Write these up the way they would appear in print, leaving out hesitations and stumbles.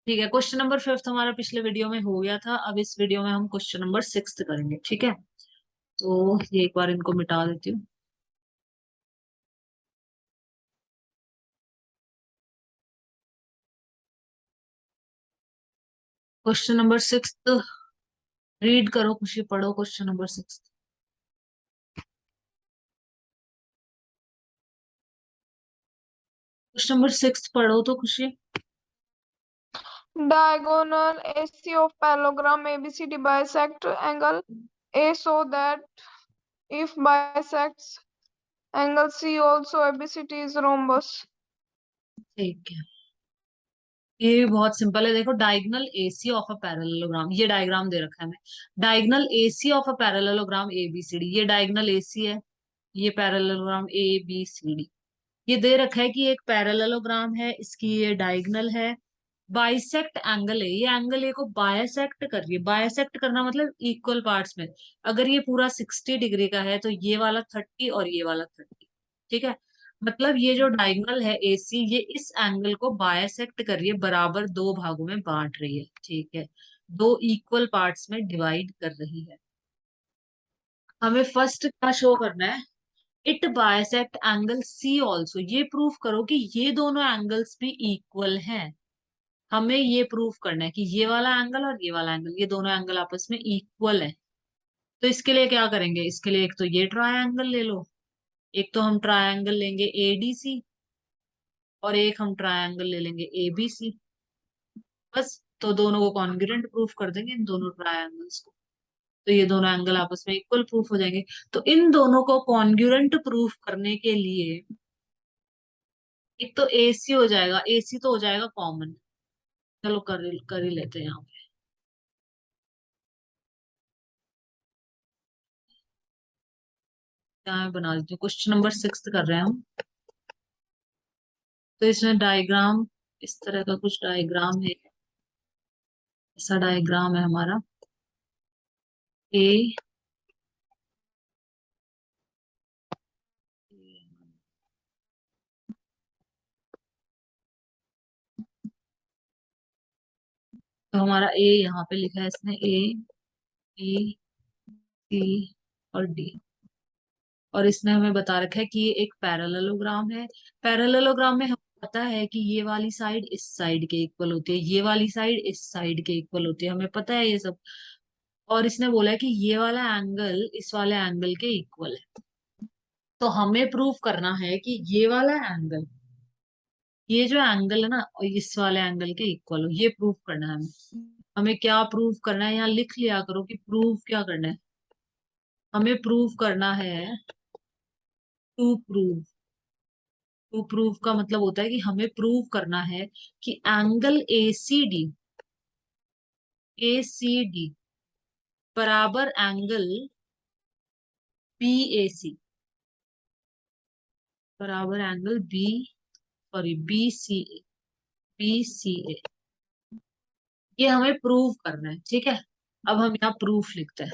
ठीक है, question number fifth हमारा पिछले वीडियो में हो गया था। अब इस वीडियो में हम क्वेश्चन नंबर सिक्स्थ करेंगे। ठीक है, तो ये एक बार इनको मिटा देती हूँ। क्वेश्चन नंबर सिक्स रीड करो खुशी, पढ़ो question number six. Question number six पढ़ो तो खुशी। Diagonal AC of parallelogram ABCD bisect angle A so that if bisects angle C also ABCD is rhombus. ठीक है, ये बहुत सिंपल है। देखो, diagonal AC of a parallelogram, ये डायग्राम दे रखा है हमें। Diagonal AC of a parallelogram A B C D, ये डायगोनल एसी है। ये parallelogram A B C D, ये दे रखा है कि एक पैरेललोग्राम है, इसकी ये डायगोनल है। बाइसेक्ट एंगल है, ये एंगल ए को बाइसेक्ट कर रही है। बाइसेक्ट करना मतलब इक्वल पार्ट्स में। अगर ये पूरा 60 डिग्री का है तो ये वाला 30 और ये वाला 30। ठीक है, मतलब ये जो डायगोनल है एसी, ये इस एंगल को बाइसेक्ट कर रही है, बराबर दो भागों में बांट रही है। ठीक है, दो इक्वल पार्ट्स में डिवाइड कर रही है। हमें फर्स्ट क्या शो करना है? It bisect angle C also, ये प्रूव करो कि ये दोनों एंगल्स भी इक्वल हैं। हमें ये प्रूव करना है कि ये वाला एंगल और ये वाला एंगल, ये दोनों एंगल आपस में इक्वल है। तो इसके लिए क्या करेंगे? इसके लिए एक तो ये ट्रायंगल ले लो, एक तो हम ट्रायंगल लेंगे एडीसी, और एक हम ट्रायंगल ले लेंगे एबीसी। बस, तो दोनों को कॉन्ग्रुएंट प्रूफ कर देंगे, इन दोनों ट्रायंगल्स को। तो ये दोनों एंगल आपस में इक्वल प्रूफ हो जाएंगे। तो इन दोनों को कॉन्ग्रुएंट प्रूफ करने के लिए एक तो एसी हो जाएगा, एसी तो हो जाएगा कॉमन। चलो कर ही लेते हैं यहाँ पे। यहाँ मैं बना देती हूँ, क्वेश्चन नंबर सिक्स कर रहे हैं हम। तो इसमें डायग्राम, इस तरह का कुछ डायग्राम है। ऐसा डायग्राम है हमारा। ए, तो हमारा ए यहाँ पे लिखा है इसने, ए बी सी और डी। और इसने हमें बता रखा है कि ये एक पैरेललोग्राम है। पैरेललोग्राम में हमें पता है कि ये वाली साइड इस साइड के इक्वल होती है, ये वाली साइड इस साइड के इक्वल होती है, हमें पता है ये सब। और इसने बोला है कि ये वाला एंगल इस वाले एंगल के इक्वल है। तो हमें प्रूफ करना है कि ये वाला एंगल, ये जो एंगल है ना, और इस वाले एंगल के इक्वल हो, ये प्रूफ करना है हमें। हमें क्या प्रूफ करना है? यहाँ लिख लिया करो कि प्रूफ क्या करना है। हमें प्रूफ करना है टू प्रूव। टू प्रूव का मतलब होता है कि हमें प्रूव करना है कि एंगल ए सी डी बराबर एंगल बी ए सी, बराबर angle B, sorry B C A. ये हमें प्रूव करना है। ठीक है, अब हम यहाँ प्रूफ लिखते हैं।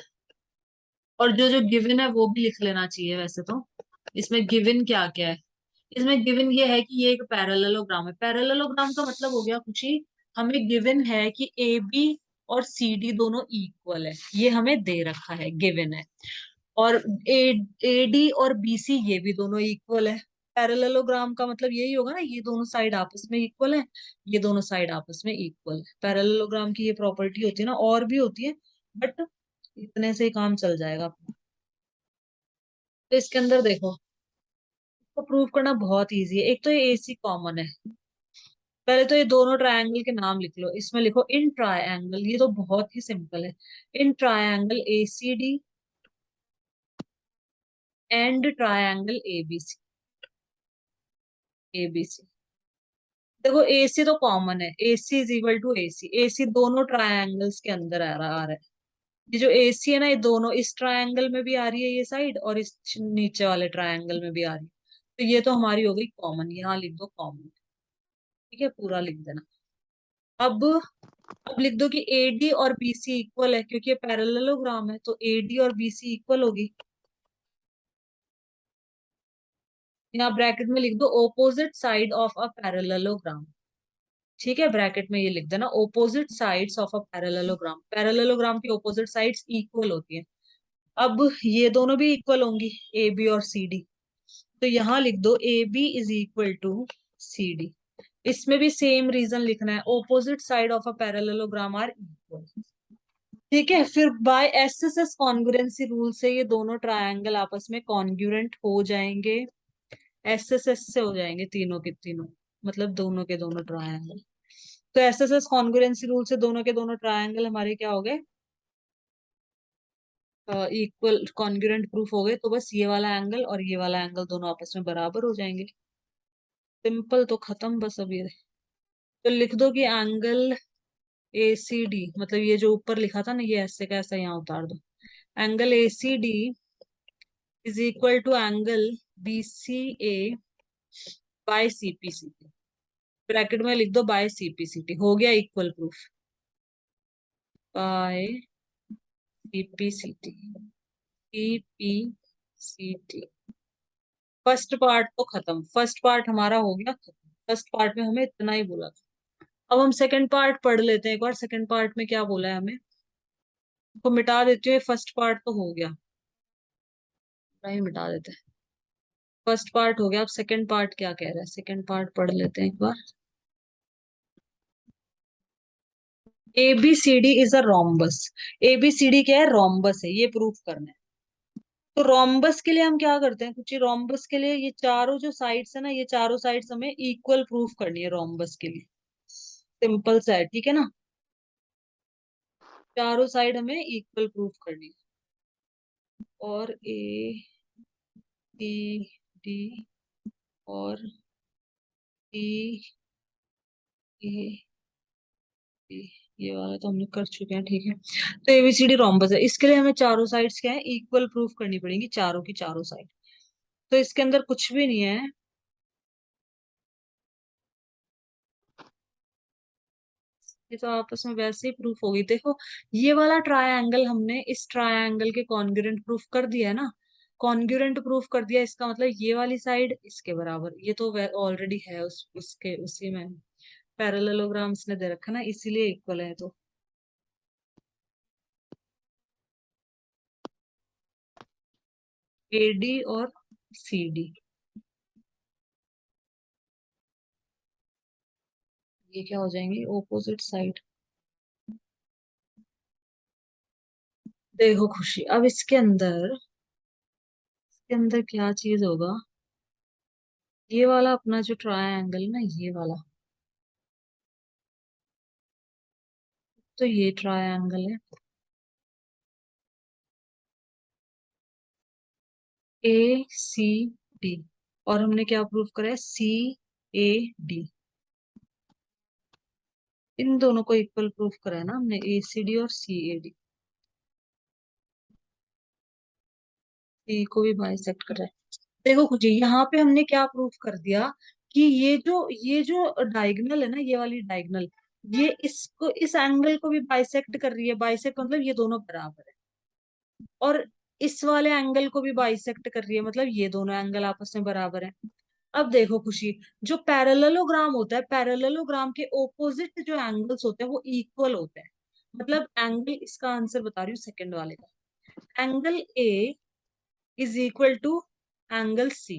और जो जो गिवन है वो भी लिख लेना चाहिए वैसे तो। इसमें गिवन क्या क्या है? इसमें गिवन ये है कि ये एक पैरेललोग्राम है। पैरेललोग्राम का मतलब हो गया कुछ ही, हमें गिवन है कि ए बी और सी डी दोनों इक्वल है, ये हमें दे रखा है, गिवन है। और ए डी और बी सी ये भी दोनों इक्वल है। पैरेललोग्राम का मतलब यही होगा ना, ये दोनों साइड आपस में इक्वल है, ये दोनों साइड आपस में इक्वल है। पैरेललोग्राम की ये प्रॉपर्टी होती है ना, और भी होती है, बट इतने से ही काम चल जाएगा अपना। तो इसके अंदर देखो, इसको प्रूव करना बहुत इजी है। एक तो ये एसी कॉमन है। पहले तो ये दोनों ट्रायंगल के नाम लिख लो। इसमें लिखो इन ट्रायंगल, ये तो बहुत ही सिंपल है। In triangle ACD and triangle ABC, ABC. देखो एसी तो कॉमन है, AC is equal to AC, AC दोनों ट्रायंगल्स के अंदर आ रहा है। ये जो एसी है ना, ये दोनों इस ट्रायंगल में भी आ रही है ये साइड, और इस नीचे वाले ट्रायंगल में भी आ रही है। तो ये तो हमारी हो गई कॉमन, यहाँ लिख दो कॉमन। ठीक है, पूरा लिख देना। अब लिख दो कि एडी और बीसी इक्वल है, क्योंकि ये पैरेललोग्राम है, तो एडी और बीसी इक्वल होगी। यहाँ ब्रैकेट में लिख दो opposite side of a parallelogram. ठीक है, ब्रैकेट में ये लिख देना, opposite sides of a parallelogram, parallelogram की ऑपोजिट साइड्स इक्वल होती है। अब ये दोनों भी इक्वल होंगी, ए बी और सी डी, तो यहाँ लिख दो A B is equal to C D. इसमें भी सेम रीजन लिखना है, opposite side of a parallelogram are equal. ठीक है, फिर by S S S congruency rule से ये दोनों ट्रायंगल आपस में कॉन्ग्रुएंट हो जाएंगे, एस एस एस से हो जाएंगे तीनों के तीनों, मतलब दोनों के दोनों ट्रायंगल। तो S S S congruency rule से दोनों के दोनों ट्रायंगल हमारे क्या हो गए, इक्वल कॉन्ग्रुएंट प्रूफ हो गए। तो बस ये वाला एंगल और ये वाला एंगल दोनों आपस में बराबर हो जाएंगे। सिंपल, तो खत्म बस अब ये। तो लिख दो कि एंगल ए सी डी, मतलब ये जो ऊपर लिखा था ना, ये ऐसे का ऐसा यहाँ उतार दो, angle A C D is equal to angle B C A by C P C T. Bracket में लिख दो by C P C T, हो गया equal proof, by C P C T, C P C T. First part तो खत्म, first part हमारा हो गया खत्म, फर्स्ट पार्ट में हमें इतना ही बोला था। अब हम सेकंड पार्ट पढ़ लेते हैं एक बार, सेकंड पार्ट में क्या बोला है हमें, तो मिटा देते हैं, फर्स्ट पार्ट तो हो गया, नहीं मिटा देते, फर्स्ट पार्ट हो गया। अब सेकंड पार्ट क्या कह रहा है, सेकंड पार्ट पढ़ लेते हैं एक बार। ABCD is a rhombus, ABCD क्या है, रोम्बस है, ये प्रूफ करना है। तो रोम्बस के लिए हम क्या करते हैं, कुछ रोम्बस के लिए ये चारों जो साइड्स है ना, ये चारों साइड्स हमें इक्वल प्रूफ करनी है रोम्बस के लिए। सिंपल सा है, ठीक है ना, चारों साइड हमें इक्वल प्रूफ करनी है। और ACD और ए ये वाला तो हमने कर चुके हैं, ठीक है। तो ABCD रोम्बस है, इसके लिए हमें चारों साइड्स क्या है, इक्वल प्रूफ करनी पड़ेगी, चारों की चारों साइड। तो इसके अंदर कुछ भी नहीं है, ये तो आपस में वैसे ही प्रूफ होगी। देखो, ये वाला ट्रायंगल हमने इस ट्रायंगल के कॉन्ग्रुएंट प्रूफ कर दिया है ना, कॉन्ग्रुएंट प्रूफ कर दिया, इसका मतलब ये वाली साइड इसके बराबर, ये तो ऑलरेडी है उसके उसी में पैरेललोग्राम्स ने दे रखा ना, इसीलिए इक्वल है। तो AD और CD, ये क्या हो जाएंगे, ऑपोजिट साइड। देखो खुशी, अब इसके अंदर क्या चीज होगा, ये वाला अपना जो ट्रायंगल ना, ये वाला, तो ये ट्रायंगल है ACD, और हमने क्या प्रूव करा है, CAD, इन दोनों को इक्वल प्रूफ करा है ना हमने, ACD और CAD, C को भी बाइसेक्ट कर रहा है। देखो कुछ यहाँ पे हमने क्या प्रूफ कर दिया, कि ये जो डायगोनल है ना, ये वाली डायगोनल, ये इसको इस एंगल को भी बाइसेक्ट कर रही है, बाइसेक्ट मतलब ये दोनों बराबर है, और इस वाले एंगल को भी बाइसेक्ट कर रही है, मतलब ये दोनों एंगल आपस में बराबर है। अब देखो खुशी, जो पैरेललोग्राम होता है, पैरेललोग्राम के ओपोजिट जो एंगल्स होते हैं वो इक्वल होते हैं। मतलब एंगल, इसका आंसर बता रही हूँ सेकंड वाले का, angle A is equal to angle C.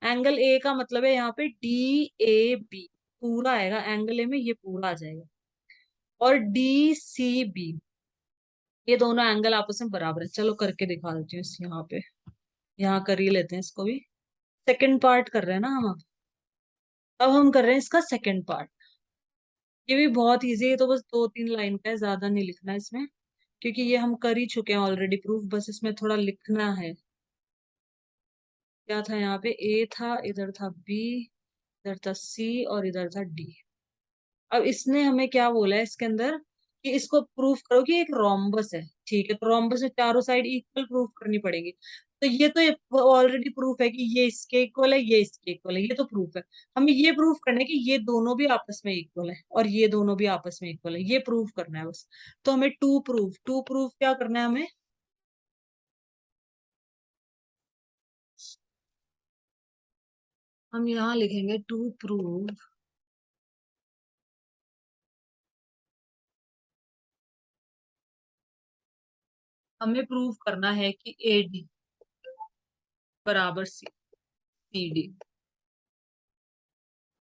Angle A का मतलब है यहाँ पे DAB, पूरा आएगा एंगल ए में, ये पूरा आ जाएगा। और DCB, ये दोनों एंगल आपस में बराबर है। चलो करके दिखा देती हूँ इस यहाँ पे, यहाँ कर ही लेते हैं इसको भी, सेकंड पार्ट कर रहे हैं ना हम अब हम कर रहे हैं इसका सेकंड पार्ट। ये भी बहुत इजी है, तो बस 2-3 लाइन का है, ज्यादा नहीं लिखना है इसमें, क्योंकि ये हम कर ही चुके हैं ऑलरेडी प्रूफ, बस इसमें थोड़ा लिखना है। क्या था यहाँ पे, A था, इधर था B, इधर था C और इधर था D। अब इसने हमें क्या बोला है इसके अंदर, कि इसको प्रूफ करो कि एक रोम्बस है, ठीक है, तो रोम्बस में चारों साइड इक्वल प्रूफ करनी पड़ेगी। तो ये तो ऑलरेडी प्रूफ है कि ये इसके इक्वल है, ये इसके इक्वल है, ये तो प्रूफ है। हमें ये प्रूफ करना है कि ये दोनों भी आपस में इक्वल है और ये दोनों भी आपस में इक्वल है, ये प्रूफ करना है बस। तो हमें टू प्रूफ क्या करना है हमें, हम यहाँ लिखेंगे टू प्रूव हमें प्रूव करना है कि AD बराबर CD,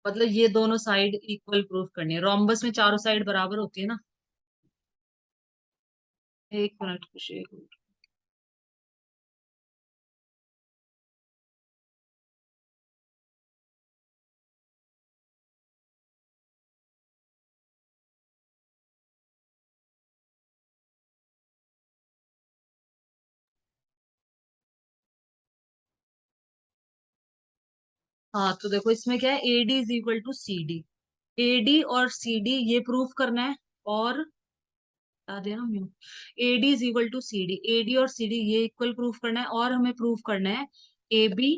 मतलब ये दोनों साइड इक्वल प्रूफ करनी है। रोम्बस में चारों साइड बराबर होती है ना। एक मिनट खुशी, एक मिनट। हाँ तो देखो इसमें क्या है, AD is equal to CD। AD और CD ये प्रूफ करना है, और बता देना म्यू। AD is equal to CD, AD और CD ये इक्वल प्रूफ करना है, और हमें प्रूफ करना है AB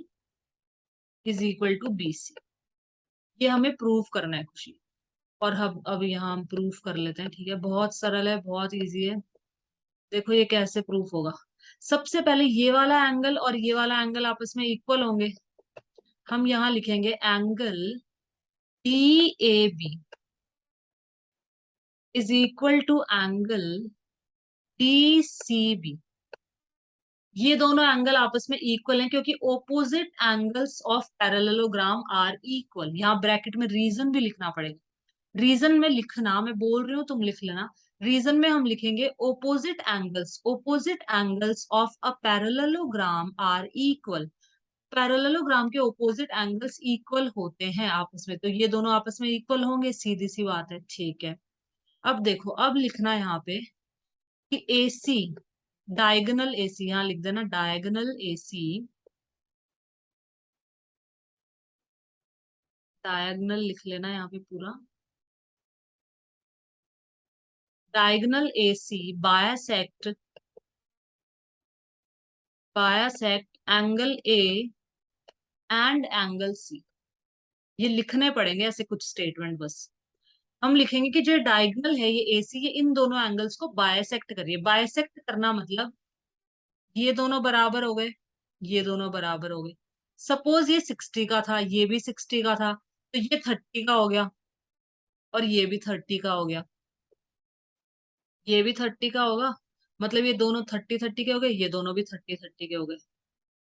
is equal to BC। ये हमें प्रूफ करना है खुशी। और अब यहाँ हम प्रूफ कर लेते हैं, ठीक है। बहुत सरल है, बहुत इजी है। देखो ये कैसे प्रूफ होगा। सबसे पहले ये वाला एंगल और ये वाला एंगल आपस में इक्वल होंगे। हम यहाँ लिखेंगे angle DAB is equal to angle DCB। ये दोनों एंगल आपस में इक्वल हैं क्योंकि opposite angles of parallelogram are equal. यहाँ ब्रैकेट में रीजन भी लिखना पड़ेगा। रीजन में लिखना, मैं बोल रही हूँ तुम लिख लेना। रीजन में हम लिखेंगे opposite angles of a parallelogram are equal. Parallelogram के ओपोजिट एंगल्स इक्वल होते हैं आपस में, तो ये दोनों आपस में इक्वल होंगे, सीधी सी बात है, ठीक है। अब देखो, अब लिखना है यहाँ पे कि AC, डायगोनल AC, यहाँ लिख देना डायगोनल AC। डायगोनल लिख लेना यहाँ पे पूरा। Diagonal AC bisect angle A and angle C। ये लिखने पड़ेंगे ऐसे कुछ स्टेटमेंट बस। हम लिखेंगे कि जो डायगोनल है ये AC, ये इन दोनों एंगल्स को बायसेक्ट करिए। बायसेक्ट करना मतलब ये दोनों बराबर हो गए, ये दोनों बराबर हो गए। सपोज ये 60 का था, ये भी 60 का था, तो ये 30 का हो गया, और ये भी 30 का हो गया, ये भी 30 का होगा। मतलब ये दोनों 30-30 के हो गए, ये दोनों भी 30-30 के हो गए।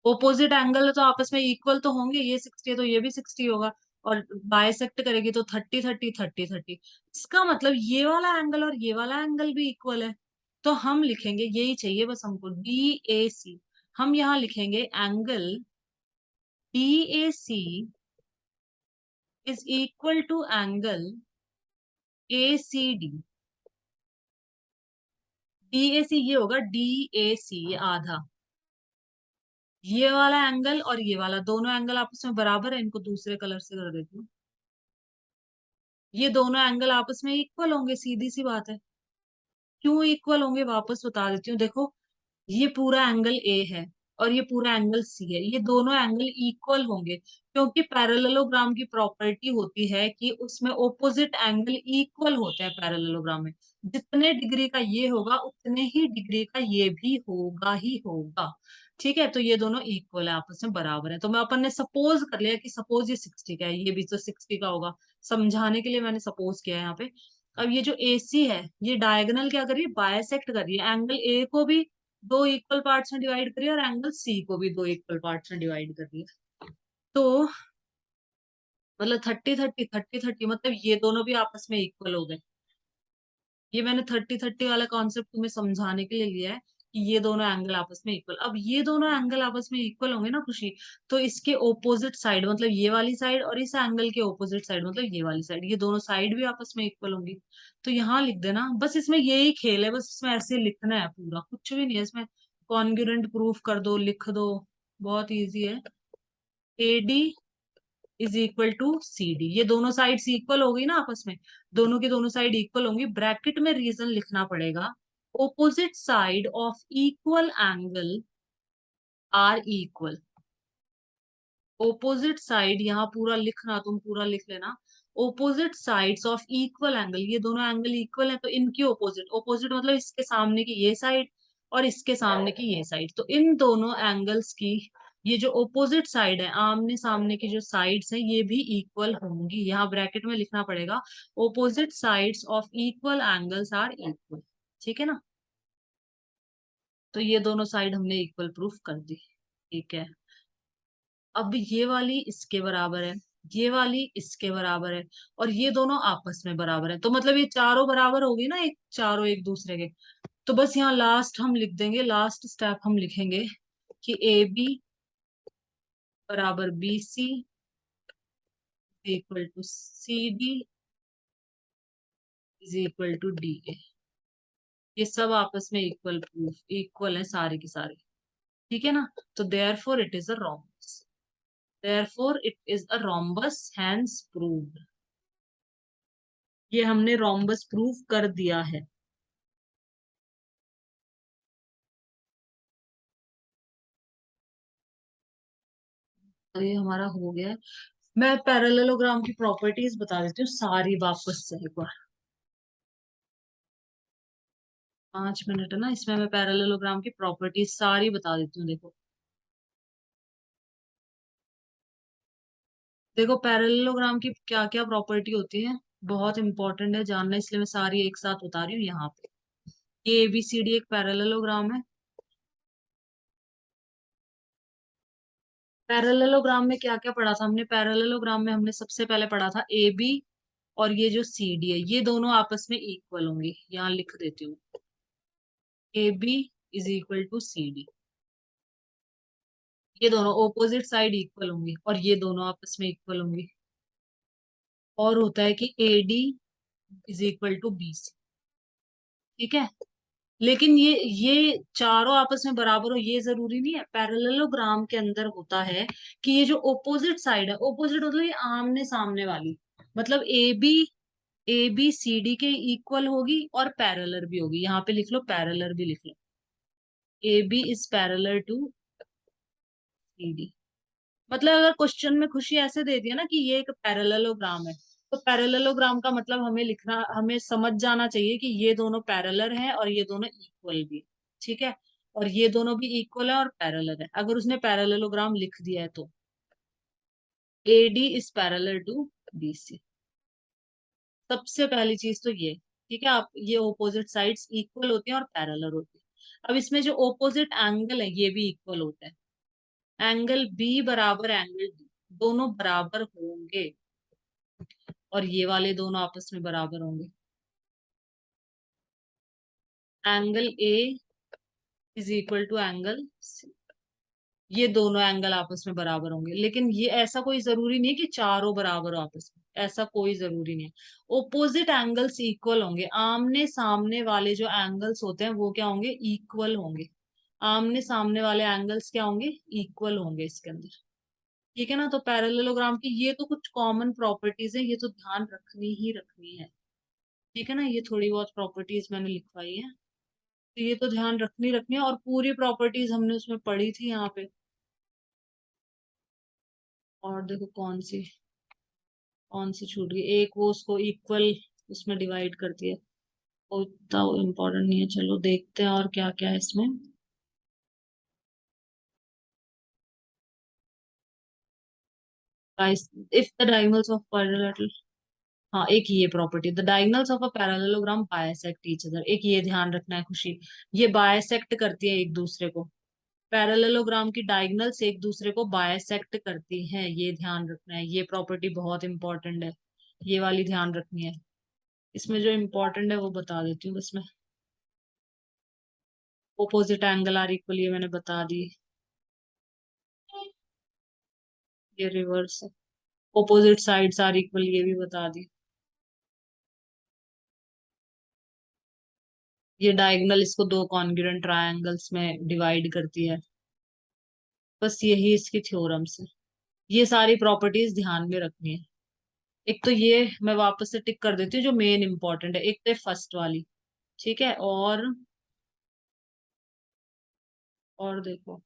ओपोजिट एंगल तो आपस में इक्वल तो होंगे, ये 60 है तो ये भी 60 होगा। और बाइसेक्ट करेगी तो 30-30 30-30। इसका मतलब ये वाला एंगल और ये वाला एंगल भी इक्वल है। तो हम लिखेंगे, यही चाहिए बस हमको, DAC। हम यहाँ लिखेंगे angle DAC is equal to angle ACD। DAC ये होगा, DAC ये आधा। ये वाला एंगल और ये वाला, दोनों एंगल आपस में बराबर है, इनको दूसरे कलर से कर देती हूँ। ये दोनों एंगल आपस में इक्वल होंगे, सीधी सी बात है। क्यों इक्वल होंगे वापस बता देती हूँ। देखो, ये पूरा एंगल A है और ये पूरा एंगल C है, ये दोनों एंगल इक्वल होंगे क्योंकि पैरेललोग्राम की प्रॉपर्टी होती है कि उसमें ओपोजिट एंगल इक्वल होते हैं पैरेललोग्राम में। जितने डिग्री का ये होगा उतने ही डिग्री का ये भी होगा ही होगा। ठीक है, तो ये दोनों इक्वल है, आपस में बराबर है। तो मैं अपन ने सपोज कर लिया कि सपोज ये 60 का है, ये भी तो 60 का होगा। समझाने के लिए मैंने सपोज किया है यहाँ पे। अब ये जो AC है, ये डायगोनल क्या करिए, बायसेक्ट करिए। एंगल A को भी दो इक्वल पार्ट्स में डिवाइड करिए और एंगल C को भी दो इक्वल पार्ट्स में डिवाइड करिए। तो मतलब 30-30 मतलब ये दोनों भी आपस में इक्वल हो गए। ये मैंने 30-30 वाला कॉन्सेप्ट तुम्हें समझाने के लिए लिया है कि ये दोनों एंगल आपस में इक्वल। अब ये दोनों एंगल आपस में इक्वल होंगे ना खुशी, तो इसके ओपोजिट साइड मतलब ये वाली साइड, और इस एंगल के ओपोजिट साइड मतलब ये वाली साइड, ये दोनों साइड भी आपस में इक्वल होंगी। तो यहाँ लिख देना बस, इसमें यही खेल है, बस इसमें ऐसे लिखना है, पूरा कुछ भी नहीं है इसमें। कॉन्ग्रुएंट प्रूफ कर दो, लिख दो, बहुत इजी है। AD is equal to CD, ये दोनों साइड्स इक्वल हो गई ना आपस में, दोनों की दोनों साइड इक्वल होंगी। ब्रैकेट में रीजन लिखना पड़ेगा, opposite side of equal angle are equal. Opposite side यहाँ पूरा लिखना, तुम पूरा लिख लेना। Opposite sides of equal angle, ये दोनों एंगल इक्वल है तो इनकी ऑपोजिट, ऑपोजिट मतलब इसके सामने की ये साइड और इसके सामने की ये साइड, तो इन दोनों एंगल्स की ये जो ऑपोजिट साइड है, आमने सामने की जो साइड्स हैं, ये भी इक्वल होंगी। यहाँ ब्रैकेट में लिखना पड़ेगा, opposite sides of equal angles are equal. ठीक है ना। तो ये दोनों साइड हमने इक्वल प्रूफ कर दी। ठीक है, अब ये वाली इसके बराबर है, ये वाली इसके बराबर है, और ये दोनों आपस में बराबर है, तो मतलब ये चारों बराबर होगी ना, एक चारों एक दूसरे के। तो बस यहाँ लास्ट हम लिख देंगे, लास्ट स्टेप हम लिखेंगे कि ए बी बराबर B C equal to C D is equal to D A. ये सब आपस में इक्वल प्रूफ, इक्वल है सारे के सारे। ठीक है ना, तो therefore it is a rhombus, therefore it is a rhombus, hence proved. ये हमने रोम्बस प्रूव कर दिया है। तो ये हमारा हो गया है। मैं पैरेललोग्राम की प्रॉपर्टीज बता देती हूँ सारी वापस से एक बार। 5 मिनट है ना, इसमें मैं पैरेललोग्राम की प्रॉपर्टीज सारी बता देती हूँ। देखो देखो पैरेललोग्राम की क्या क्या प्रॉपर्टी होती है, बहुत इंपॉर्टेंट है जानना, इसलिए मैं सारी एक साथ बता रही हूँ यहाँ पे। ये एबीसीडी एक पैरेललोग्राम है। पैरेललोग्राम में क्या क्या पढ़ा था हमने, पैरेललोग्राम में हमने सबसे पहले पढ़ा था ए बी, और ये जो सी डी है ये दोनों आपस में इक्वल होंगे, यहाँ लिख देती हूँ, A B is equal to C D. ये दोनों ऑपोजिट साइड इक्वल होंगे और ये दोनों आपस में इक्वल होंगे। और होता है कि A D is equal to B C. ठीक है, लेकिन ये चारों आपस में बराबर हो ये जरूरी नहीं है। पैरेललोग्राम के अंदर होता है कि ये जो ऑपोजिट साइड है, ऑपोजिट मतलब ये आमने सामने वाली, मतलब ए बी सी डी के इक्वल होगी और पैरेलल भी होगी। यहाँ पे लिख लो, पैरेलल भी लिख लो, A B is parallel to C D. मतलब अगर क्वेश्चन में खुशी ऐसे दे दिया ना कि ये एक पैरेललोग्राम है, तो पैरेललोग्राम का मतलब हमें लिखना, हमें समझ जाना चाहिए कि ये दोनों पैरेलल हैं और ये दोनों इक्वल भी। ठीक है, और ये दोनों भी इक्वल है और पैरेलल है, अगर उसने पैरेललोग्राम लिख दिया है तो। A D is parallel to B C, सबसे पहली चीज तो ये। ठीक है, आप ये ऑपोजिट साइड्स इक्वल होती हैं और पैरेलल होती है। अब इसमें जो ऑपोजिट एंगल है ये भी इक्वल होता है, एंगल बी बराबर एंगल डी, दोनों बराबर होंगे, और ये वाले दोनों आपस में बराबर होंगे। Angle A is equal to angle C, ये दोनों एंगल आपस में बराबर होंगे। लेकिन ये ऐसा कोई जरूरी नहीं है कि चारों बराबर हो आपस में, ऐसा कोई जरूरी नहीं है। ओपोजिट एंगल्स इक्वल होंगे, आमने सामने वाले जो एंगल्स होते हैं वो क्या होंगे, इक्वल होंगे। आमने सामने वाले एंगल्स क्या होंगे, इक्वल होंगे इसके अंदर। ठीक है ना, तो पैरेललोग्राम की ये तो कुछ कॉमन प्रॉपर्टीज है, ये तो ध्यान रखनी ही रखनी है। ठीक है ना, ये थोड़ी बहुत प्रॉपर्टीज मैंने लिखवाई है, तो ये तो ध्यान रखनी रखनी है, और पूरी प्रॉपर्टीज हमने उसमें पढ़ी थी यहाँ पे। और देखो कौन सी छूट गई, एक वो उसको इक्वल उसमें डिवाइड करती है, वो इतना इम्पोर्टेंट नहीं है। चलो देखते हैं और क्या क्या है इसमें। If the diagonals of parallel, हाँ एक ये property, the diagonals of a parallelogram bisect each other, एक ये ध्यान रखना है खुशी, ये बाइसेक्ट करती है एक दूसरे को। पैरेललोग्राम की डायगोनल्स एक दूसरे को बाइसेक्ट करती हैं, ये ध्यान रखना है, ये प्रॉपर्टी बहुत इंपॉर्टेंट है, ये वाली ध्यान रखनी है। इसमें जो इम्पोर्टेंट है वो बता देती हूँ इसमें। ओपोजिट एंगल आर इक्वल, ये मैंने बता दी, ये रिवर्स है। ओपोजिट साइड्स आर इक्वल, ये भी बता दी। ये डायगोनल इसको दो कॉन्ग्रुएंट ट्रायंगल्स में डिवाइड करती है। बस यही इसकी थ्योरम्स है, ये सारी प्रॉपर्टीज ध्यान में रखनी है। एक तो ये मैं वापस से टिक कर देती हूँ जो मेन इंपॉर्टेंट है, एक तो फर्स्ट वाली। ठीक है, और देखो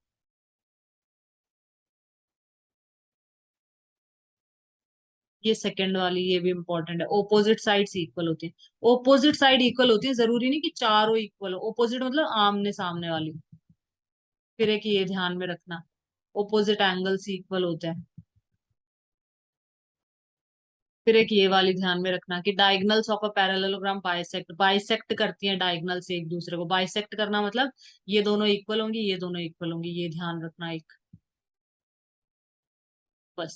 ये सेकंड वाली, ये भी इंपॉर्टेंट है, ओपोजिट साइड्स इक्वल होती है। ओपोजिट साइड इक्वल होती है, जरूरी नहीं कि चारों इक्वल हो, ओपोजिट मतलब आमने सामने वाली। फिर एक ये ध्यान में रखना, ओपोजिट एंगल्स इक्वल होते हैं। फिर एक ये वाली ध्यान में रखना कि diagonals of a parallelogram bisect, bisect करती हैं डायगनल से एक दूसरे को। बाइसेक्ट करना मतलब ये दोनों इक्वल होंगी, ये दोनों इक्वल होंगी, ये ध्यान रखना एक। बस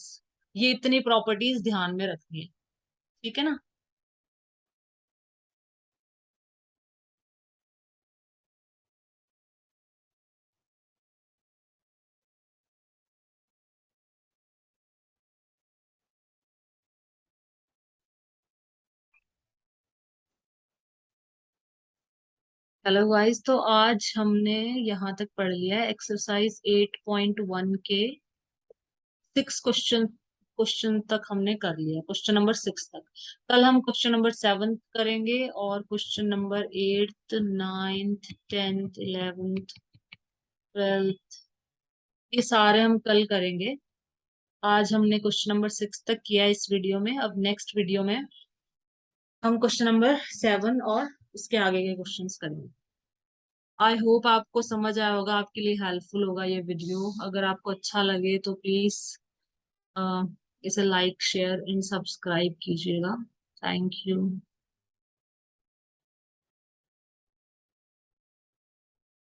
ये इतनी प्रॉपर्टीज ध्यान में रखनी है, ठीक है ना। हेलो गाइस, तो आज हमने यहाँ तक पढ़ लिया है एक्सरसाइज 8.1 के 6 क्वेश्चन। क्वेश्चन तक हमने कर लिया, क्वेश्चन नंबर 6 तक। कल हम क्वेश्चन नंबर 7 करेंगे, और question number 8th 9th 10th 11th 12th ये सारे हम कल करेंगे। आज हमने क्वेश्चन नंबर 6 तक किया इस वीडियो में। अब नेक्स्ट वीडियो में हम क्वेश्चन नंबर 7 और उसके आगे के क्वेश्चंस करेंगे। आई होप आपको समझ आया होगा, आपके लिए हेल्पफुल होगा ये वीडियो। अगर आपको अच्छा लगे तो प्लीज इसे लाइक शेयर एंड सब्सक्राइब कीजिएगा। Thank you.